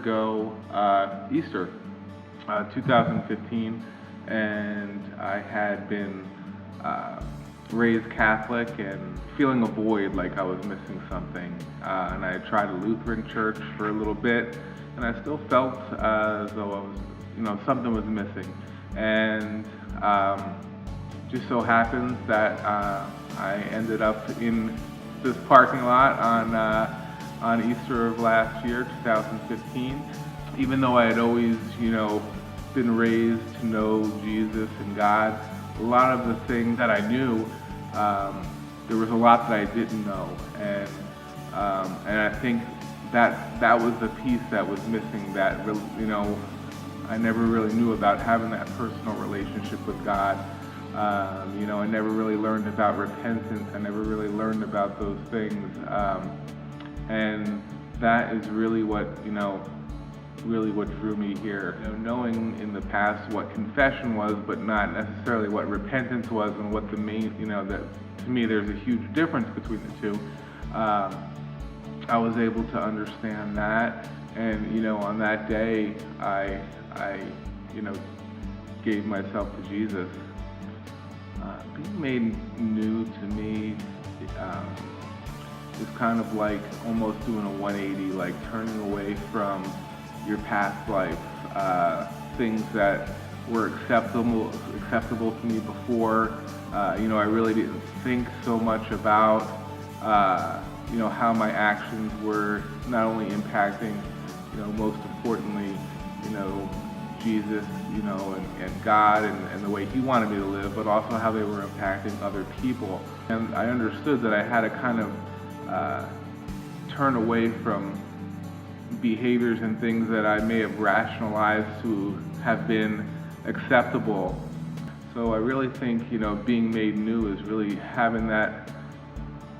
ago, Easter, 2015, and I had been raised Catholic and feeling a void, like I was missing something. And I tried a Lutheran church for a little bit, and I still felt as though I was, something was missing. And just so happens that I ended up in this parking lot on Easter of last year, 2015. Even though I had always, been raised to know Jesus and God, a lot of the things that I knew, there was a lot that I didn't know, and I think that was the piece that was missing. That I never really knew about having that personal relationship with God. I never really learned about repentance. I never really learned about those things, and that is really what drew me here. Knowing in the past what confession was, but not necessarily what repentance was, and what the main, that to me there's a huge difference between the two. I was able to understand that, and on that day, I gave myself to Jesus. Being made new to me is kind of like almost doing a 180, like turning away from your past life, things that were acceptable to me before. I really didn't think so much about, how my actions were not only impacting, most importantly, Jesus, and God and the way He wanted me to live, but also how they were impacting other people. And I understood that I had to kind of turn away from behaviors and things that I may have rationalized to have been acceptable. So I really think, being made new is really having that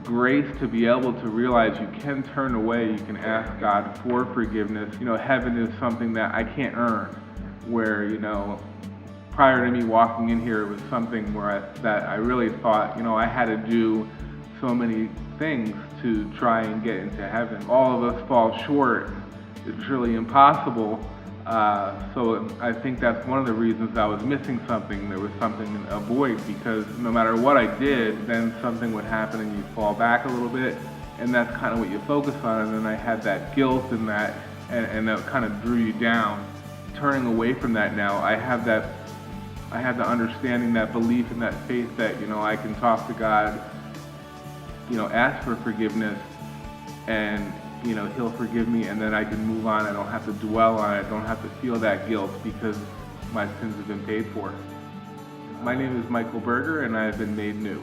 grace to be able to realize you can turn away, you can ask God for forgiveness. Heaven is something that I can't earn, where, prior to me walking in here, it was something that I really thought, I had to do so many things to try and get into heaven. All of us fall short. It's really impossible. So I think that's one of the reasons I was missing something. There was something, a void, because no matter what I did, then something would happen and you'd fall back a little bit, and that's kind of what you focus on. And then I had that guilt and that kind of drew you down. Turning away from that now, I have the understanding, that belief, and that faith that, I can talk to God, ask for forgiveness, and He'll forgive me, and then I can move on. I don't have to dwell on it. I don't have to feel that guilt, because my sins have been paid for. My name is Michael Burgher, and I have been made new.